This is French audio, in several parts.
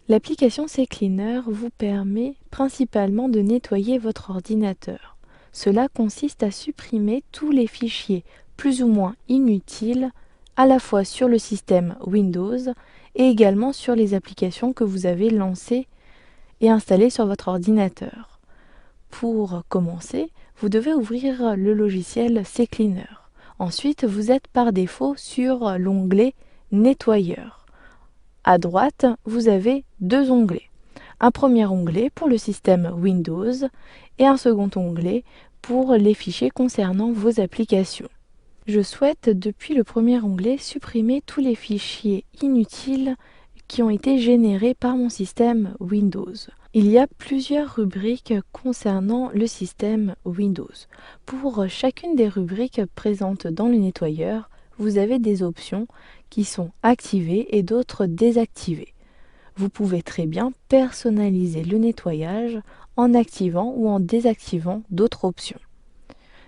L'application CCleaner vous permet principalement de nettoyer votre ordinateur. Cela consiste à supprimer tous les fichiers plus ou moins inutiles à la fois sur le système Windows et également sur les applications que vous avez lancées et installées sur votre ordinateur. Pour commencer, vous devez ouvrir le logiciel CCleaner. Ensuite, vous êtes par défaut sur l'onglet Nettoyeur. À droite, vous avez deux onglets. Un premier onglet pour le système Windows et un second onglet pour les fichiers concernant vos applications. Je souhaite depuis le premier onglet supprimer tous les fichiers inutiles qui ont été générés par mon système Windows. Il y a plusieurs rubriques concernant le système Windows. Pour chacune des rubriques présentes dans le nettoyeur, vous avez des options qui sont activées et d'autres désactivées. Vous pouvez très bien personnaliser le nettoyage en activant ou en désactivant d'autres options.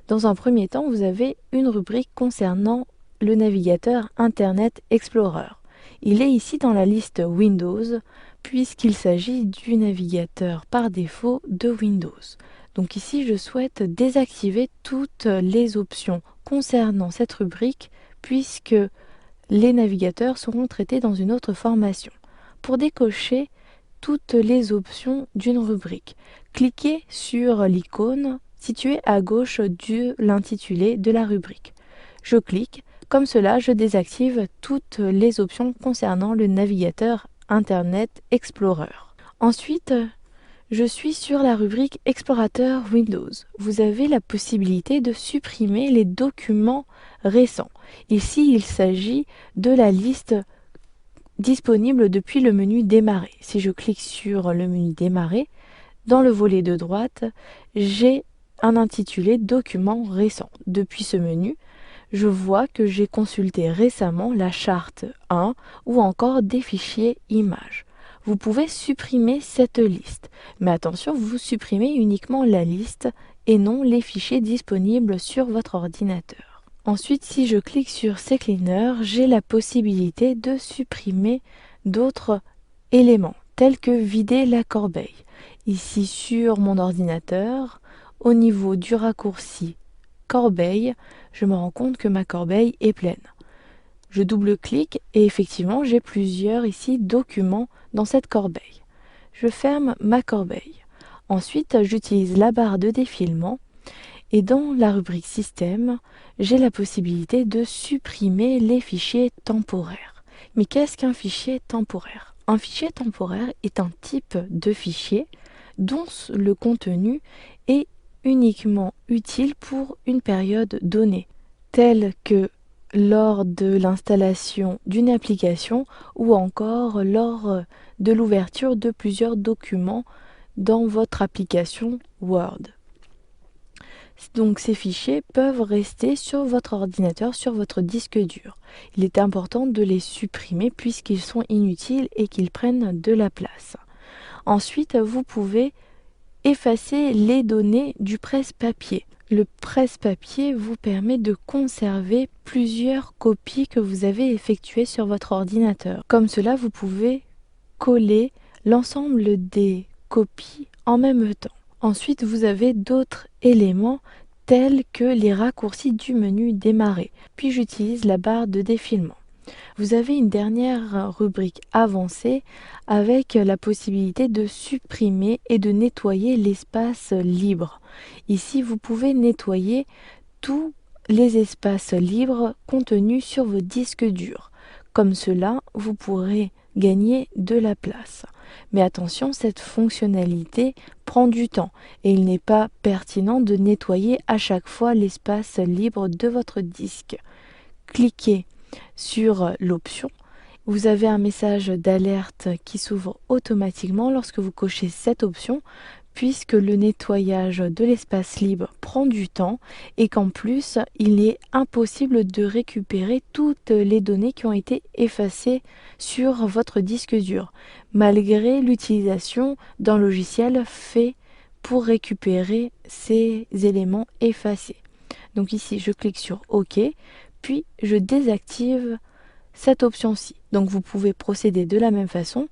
Dans un premier temps, vous avez une rubrique concernant le navigateur Internet Explorer. Il est ici dans la liste Windows puisqu'il s'agit du navigateur par défaut de Windows. Donc ici, je souhaite désactiver toutes les options concernant cette rubrique puisque les navigateurs seront traités dans une autre formation. Pour décocher toutes les options d'une rubrique, cliquez sur l'icône située à gauche de l'intitulé de la rubrique. Je clique, comme cela je désactive toutes les options concernant le navigateur Internet Explorer. Ensuite, je suis sur la rubrique Explorateur Windows. Vous avez la possibilité de supprimer les documents récents. Ici, il s'agit de la liste disponible depuis le menu Démarrer. Si je clique sur le menu Démarrer, dans le volet de droite, j'ai un intitulé Documents récents. Depuis ce menu, je vois que j'ai consulté récemment la charte 1 ou encore des fichiers images. Vous pouvez supprimer cette liste, mais attention, vous supprimez uniquement la liste et non les fichiers disponibles sur votre ordinateur. Ensuite, si je clique sur CCleaner, j'ai la possibilité de supprimer d'autres éléments, tels que vider la corbeille. Ici sur mon ordinateur, au niveau du raccourci corbeille, je me rends compte que ma corbeille est pleine. Je double-clique et effectivement, j'ai plusieurs ici documents dans cette corbeille. Je ferme ma corbeille. Ensuite, j'utilise la barre de défilement et dans la rubrique Système, j'ai la possibilité de supprimer les fichiers temporaires. Mais qu'est-ce qu'un fichier temporaire? Un fichier temporaire est un type de fichier dont le contenu est uniquement utile pour une période donnée, telle que lors de l'installation d'une application ou encore lors de l'ouverture de plusieurs documents dans votre application Word. Donc ces fichiers peuvent rester sur votre ordinateur, sur votre disque dur. Il est important de les supprimer puisqu'ils sont inutiles et qu'ils prennent de la place. Ensuite, vous pouvez effacer les données du presse-papier. Le presse-papier vous permet de conserver plusieurs copies que vous avez effectuées sur votre ordinateur. Comme cela, vous pouvez coller l'ensemble des copies en même temps. Ensuite, vous avez d'autres éléments tels que les raccourcis du menu Démarrer. Puis j'utilise la barre de défilement. Vous avez une dernière rubrique avancée avec la possibilité de supprimer et de nettoyer l'espace libre. Ici, vous pouvez nettoyer tous les espaces libres contenus sur vos disques durs. Comme cela, vous pourrez gagner de la place. Mais attention, cette fonctionnalité prend du temps et il n'est pas pertinent de nettoyer à chaque fois l'espace libre de votre disque. Cliquez sur l'option. Vous avez un message d'alerte qui s'ouvre automatiquement lorsque vous cochez cette option, puisque le nettoyage de l'espace libre prend du temps et qu'en plus, il est impossible de récupérer toutes les données qui ont été effacées sur votre disque dur, malgré l'utilisation d'un logiciel fait pour récupérer ces éléments effacés. Donc ici, je clique sur OK, puis je désactive cette option-ci. Donc vous pouvez procéder de la même façon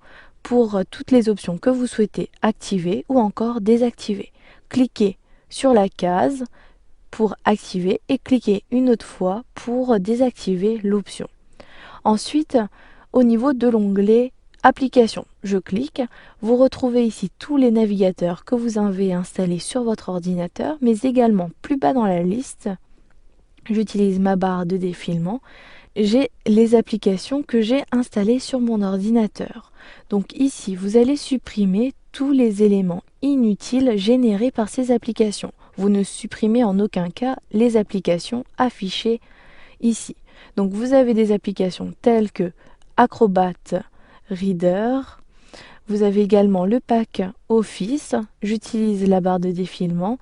pour toutes les options que vous souhaitez activer ou encore désactiver. Cliquez sur la case pour activer et cliquez une autre fois pour désactiver l'option. Ensuite, au niveau de l'onglet Applications, je clique. Vous retrouvez ici tous les navigateurs que vous avez installés sur votre ordinateur, mais également plus bas dans la liste, j'utilise ma barre de défilement, j'ai les applications que j'ai installées sur mon ordinateur. Donc ici, vous allez supprimer tous les éléments inutiles générés par ces applications. Vous ne supprimez en aucun cas les applications affichées ici. Donc vous avez des applications telles que Acrobat Reader. Vous avez également le pack Office. J'utilise la barre de défilement.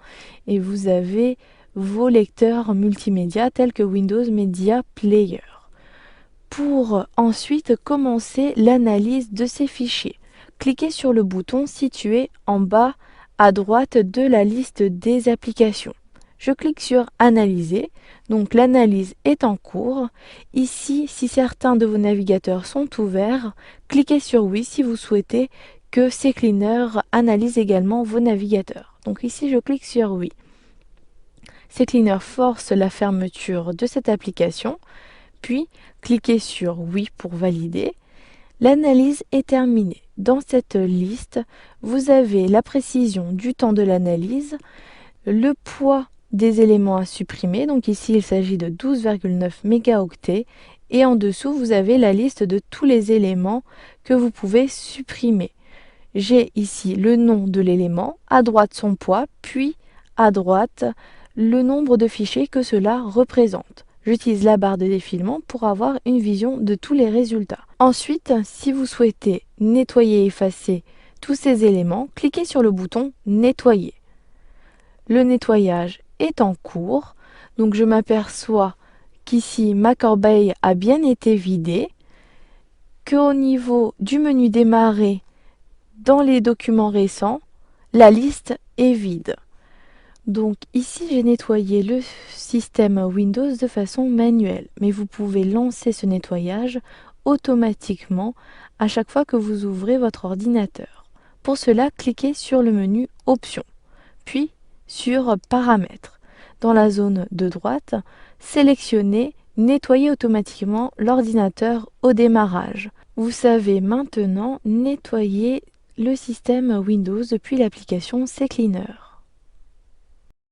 Et vous avez vos lecteurs multimédia tels que Windows Media Player. Pour ensuite commencer l'analyse de ces fichiers, cliquez sur le bouton situé en bas à droite de la liste des applications. Je clique sur Analyser, donc l'analyse est en cours. Ici, si certains de vos navigateurs sont ouverts, cliquez sur Oui si vous souhaitez que CCleaner analyse également vos navigateurs. Donc ici, je clique sur Oui. CCleaner force la fermeture de cette application, puis cliquez sur Oui pour valider. L'analyse est terminée. Dans cette liste, vous avez la précision du temps de l'analyse, le poids des éléments à supprimer, donc ici il s'agit de 12,9 mégaoctets, et en dessous vous avez la liste de tous les éléments que vous pouvez supprimer. J'ai ici le nom de l'élément, à droite son poids, puis à droite le nombre de fichiers que cela représente. J'utilise la barre de défilement pour avoir une vision de tous les résultats. Ensuite, si vous souhaitez nettoyer et effacer tous ces éléments, cliquez sur le bouton Nettoyer. Le nettoyage est en cours, donc je m'aperçois qu'ici ma corbeille a bien été vidée, qu'au niveau du menu Démarrer, dans les documents récents, la liste est vide. Donc ici j'ai nettoyé le système Windows de façon manuelle, mais vous pouvez lancer ce nettoyage automatiquement à chaque fois que vous ouvrez votre ordinateur. Pour cela, cliquez sur le menu Options, puis sur Paramètres. Dans la zone de droite, sélectionnez Nettoyer automatiquement l'ordinateur au démarrage. Vous savez maintenant nettoyer le système Windows depuis l'application CCleaner.